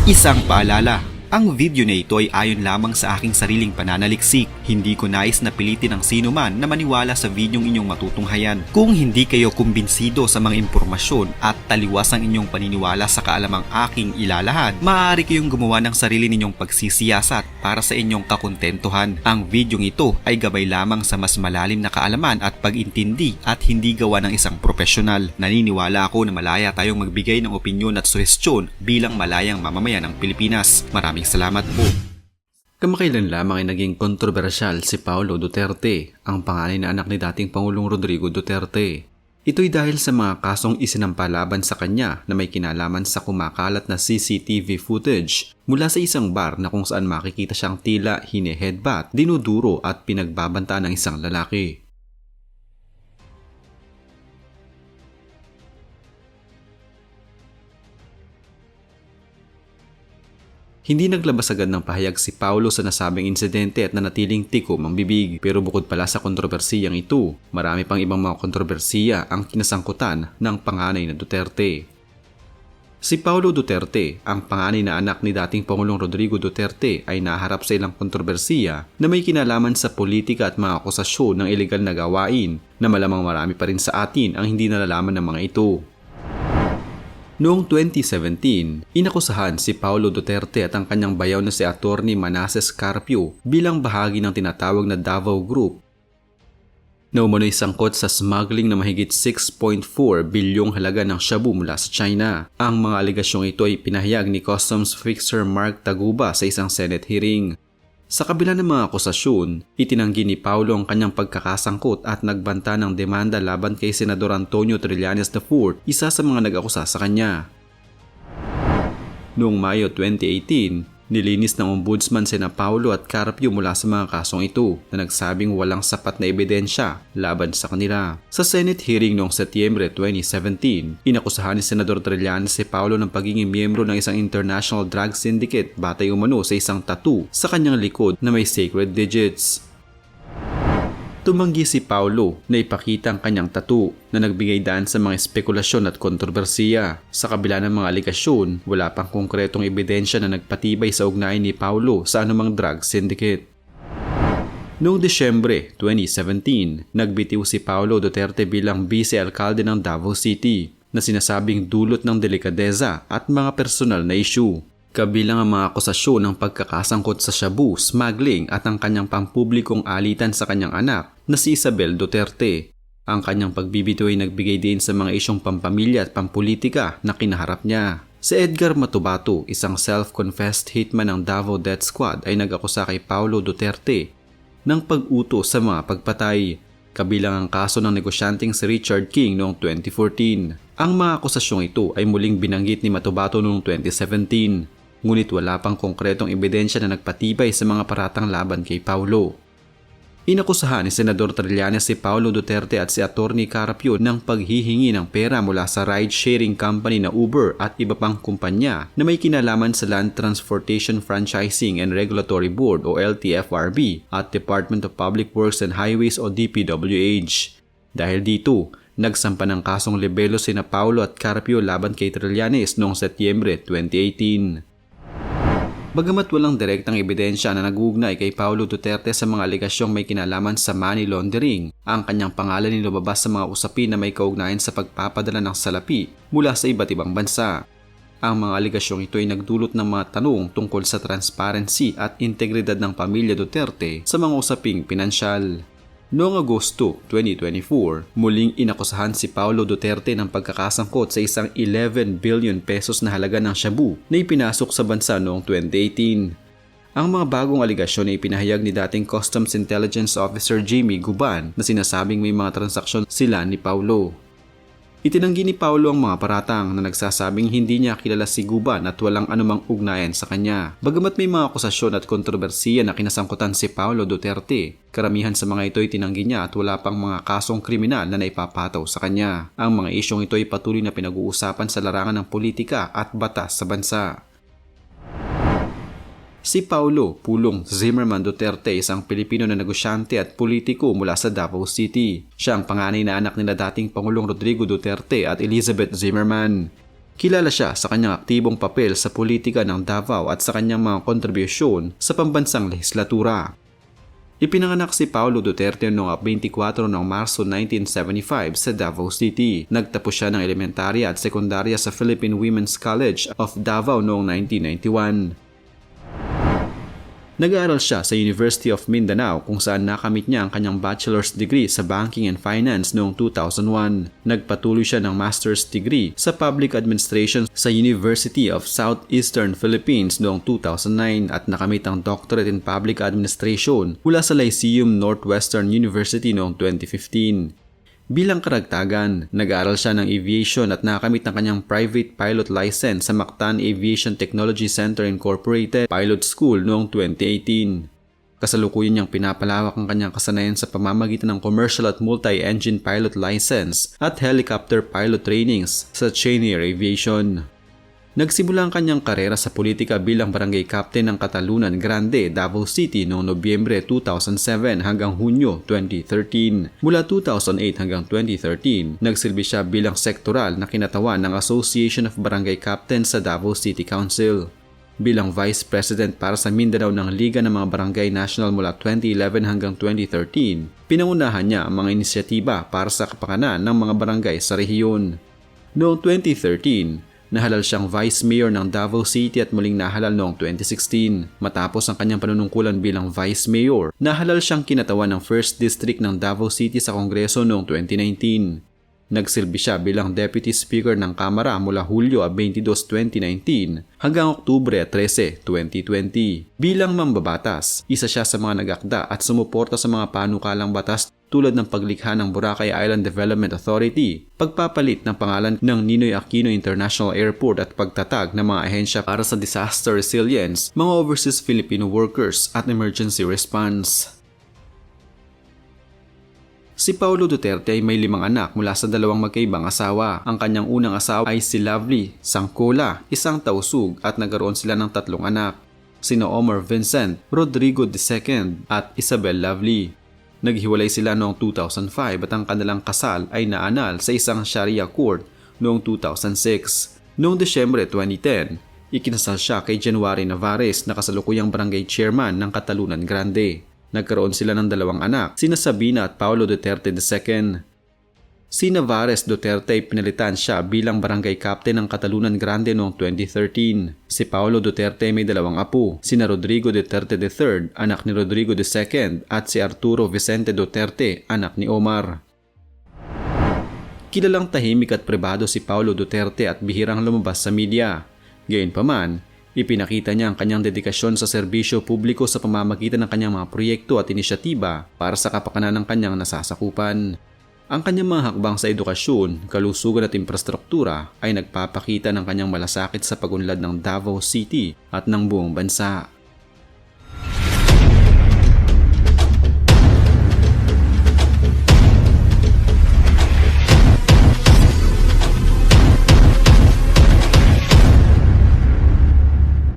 Isang paalala, ang video na ito ay ayon lamang sa aking sariling pananaliksik. Hindi ko nais na pilitin ang sino man na maniwala sa videong inyong matutunghayan. Kung hindi kayo kumbinsido sa mga impormasyon at taliwas ang inyong paniniwala sa kaalamang aking ilalahad, maaari kayong gumawa ng sarili ninyong pagsisiyasat para sa inyong kakontentuhan. Ang videong ito ay gabay lamang sa mas malalim na kaalaman at pag-intindi at hindi gawa ng isang profesional. Naniniwala ako na malaya tayong magbigay ng opinyon at suhestyon bilang malayang mamamayan ng Pilipinas. Maraming salamat po. Kamakailan lamang ay naging kontrobersyal si Paulo Duterte, ang panganay na anak ni dating Pangulong Rodrigo Duterte. Ito'y dahil sa mga kasong isinampa laban sa kanya na may kinalaman sa kumakalat na CCTV footage mula sa isang bar na kung saan makikita siyang tila hine-headbutt, dinuduro at pinagbabantaan ng isang lalaki. Hindi naglabas agad ng pahayag si Paulo sa nasabing insidente at nanatiling tikom ang bibig. Pero bukod pala sa kontrobersiyang ito, marami pang ibang mga kontrobersiya ang kinasangkutan ng panganay na Duterte. Si Paulo Duterte, ang panganay na anak ni dating Pangulong Rodrigo Duterte, ay naharap sa ilang kontrobersiya na may kinalaman sa politika at mga akusasyon ng ilegal na gawain na malamang marami pa rin sa atin ang hindi nalalaman ng mga ito. Noong 2017, inakusahan si Paulo Duterte at ang kanyang bayaw na si Atty. Manasseh Carpio bilang bahagi ng tinatawag na Davao Group na umano'y sangkot sa smuggling na mahigit 6.4 bilyong halaga ng shabu mula sa China. Ang mga alegasyong ito ay pinahayag ni Customs Fixer Mark Taguba sa isang Senate hearing. Sa kabila ng mga akusasyon, itinanggi ni Paulo ang kanyang pagkakasangkot at nagbanta ng demanda laban kay Senador Antonio Trillanes IV, isa sa mga nag-akusa sa kanya. Noong Mayo 2018, nilinis ng Ombudsman sina Paulo at Carpio mula sa mga kasong ito na nagsabing walang sapat na ebidensya laban sa kanila. Sa Senate hearing noong Setyembre 2017, inakusahan ni Senador Trillanes si Paulo ng pagiging miyembro ng isang international drug syndicate batay umano sa isang tattoo sa kanyang likod na may sacred digits. Tumanggi si Paulo na ipakita ang kanyang tattoo na nagbigay daan sa mga espekulasyon at kontrobersiya. Sa kabila ng mga aligasyon, wala pang konkretong ebidensya na nagpatibay sa ugnayan ni Paulo sa anumang drug syndicate. Noong Disyembre 2017, nagbitiw si Paulo Duterte bilang vice-alkalde ng Davao City na sinasabing dulot ng delikadeza at mga personal na issue. Kabilang ang mga akusasyon ng pagkakasangkot sa shabu, smuggling at ang kanyang pampublikong alitan sa kanyang anak na si Isabel Duterte. Ang kanyang pagbibitiw ay nagbigay din sa mga isyong pampamilya at pampolitika na kinaharap niya. Si Edgar Matubato, isang self-confessed hitman ng Davao Death Squad, ay nag-akusa kay Paulo Duterte ng pag-utos sa mga pagpatay. Kabilang ang kaso ng negosyanteng si Richard King noong 2014. Ang mga akusasyong ito ay muling binanggit ni Matubato noong 2017. Ngunit wala pang konkretong ebidensya na nagpatibay sa mga paratang laban kay Paulo. Inakusahan ni Senador Trillanes si Paulo Duterte at si Atty. Carpio ng paghihingi ng pera mula sa ride-sharing company na Uber at iba pang kumpanya na may kinalaman sa Land Transportation Franchising and Regulatory Board o LTFRB at Department of Public Works and Highways o DPWH. Dahil dito, nagsampa ng kasong libelo sina Paulo at Carpio laban kay Trillanes noong Setyembre 2018. Bagamat walang direktang ebidensya na naguugnay kay Paulo Duterte sa mga alegasyong may kinalaman sa money laundering, ang kanyang pangalan ay lumabas sa mga usapin na may kaugnayan sa pagpapadala ng salapi mula sa iba't ibang bansa. Ang mga alegasyong ito ay nagdulot ng mga tanong tungkol sa transparency at integridad ng pamilya Duterte sa mga usaping pinansyal. Noong Agosto 2024, muling inakusahan si Paulo Duterte ng pagkakasangkot sa isang 11 billion pesos na halaga ng shabu na ipinasok sa bansa noong 2018. Ang mga bagong aligasyon ay ipinahayag ni dating Customs Intelligence Officer Jimmy Guban na sinasabing may mga transaksyon sila ni Paulo. Itinanggi ni Paulo ang mga paratang na nagsasabing hindi niya kilala si Guban at walang anumang ugnayan sa kanya. Bagamat may mga akusasyon at kontrobersiya na kinasangkutan si Paulo Duterte, karamihan sa mga ito ay tinanggi niya at wala pang mga kasong kriminal na naipapataw sa kanya. Ang mga isyong ito ay patuloy na pinag-uusapan sa larangan ng politika at batas sa bansa. Si Paulo Pulong Zimmerman Duterte, isang Pilipino na negosyante at politiko mula sa Davao City. Siya ang panganay na anak nila dating Pangulong Rodrigo Duterte at Elizabeth Zimmerman. Kilala siya sa kanyang aktibong papel sa politika ng Davao at sa kanyang mga kontribusyon sa pambansang lehislatura. Ipinanganak si Paulo Duterte noong 24 Marso 1975 sa Davao City. Nagtapos siya ng elementarya at sekundarya sa Philippine Women's College of Davao noong 1991. Nag-aaral siya sa University of Mindanao kung saan nakamit niya ang kanyang bachelor's degree sa Banking and Finance noong 2001. Nagpatuloy siya ng master's degree sa Public Administration sa University of Southeastern Philippines noong 2009 at nakamit ang Doctorate in Public Administration mula sa Lyceum Northwestern University noong 2015. Bilang karagtagan, nag-aaral siya ng aviation at nakamit ang kanyang private pilot license sa Mactan Aviation Technology Center Incorporated Pilot School noong 2018. Kasalukuyan niyang pinapalawak ang kanyang kasanayan sa pamamagitan ng commercial at multi-engine pilot license at helicopter pilot trainings sa Chenier Aviation. Nagsimula ang kanyang karera sa politika bilang barangay captain ng Katalunan Grande, Davao City noong Nobyembre 2007 hanggang Hunyo 2013. Mula 2008 hanggang 2013, nagsilbi siya bilang sektoral na kinatawan ng Association of Barangay Captains sa Davao City Council. Bilang Vice President para sa Mindanao ng Liga ng mga Barangay National mula 2011 hanggang 2013, pinangunahan niya ang mga inisyatiba para sa kapakanan ng mga barangay sa rehiyon. Noong 2013, nahalal siyang Vice Mayor ng Davao City at muling nahalal noong 2016. Matapos ang kanyang panunungkulan bilang Vice Mayor, nahalal siyang kinatawan ng 1st District ng Davao City sa Kongreso noong 2019. Nagsilbi siya bilang Deputy Speaker ng Kamara mula Hulyo 22, 2019 hanggang Oktubre 13, 2020. Bilang mambabatas, isa siya sa mga nag-akda at sumuporta sa mga panukalang batas tulad ng paglikha ng Boracay Island Development Authority, pagpapalit ng pangalan ng Ninoy Aquino International Airport at pagtatag ng mga ahensya para sa disaster resilience, mga overseas Filipino workers at emergency response. Si Paulo Duterte ay may 5 anak mula sa 2 magkaibang asawa. Ang kanyang unang asawa ay si Lovely Sangcola, isang tausug at nagkaroon sila ng 3 anak, sina Omar Vincent, Rodrigo II at Isabel Lovely. Naghiwalay sila noong 2005 at ang kanilang kasal ay naanal sa isang Sharia court noong 2006. Noong Desyembre 2010, ikinasal siya kay January Navarez na kasalukuyang barangay chairman ng Katalunan Grande. Nagkaroon sila ng 2 anak, sina Sabina at Paulo Duterte II. Si Navarez Duterte ay pinalitan siya bilang barangay captain ng Katalunan Grande noong 2013. Si Paulo Duterte may 2 apo, sina Rodrigo Duterte III, anak ni Rodrigo II, at si Arturo Vicente Duterte, anak ni Omar. Kilalang tahimik at pribado si Paulo Duterte at bihirang lumabas sa media. Gayunpaman, ipinakita niya ang kanyang dedikasyon sa serbisyo publiko sa pamamagitan ng kanyang mga proyekto at inisyatiba para sa kapakanan ng kanyang nasasakupan. Ang kanyang mga hakbang sa edukasyon, kalusugan at infrastruktura ay nagpapakita ng kanyang malasakit sa pagunlad ng Davao City at ng buong bansa.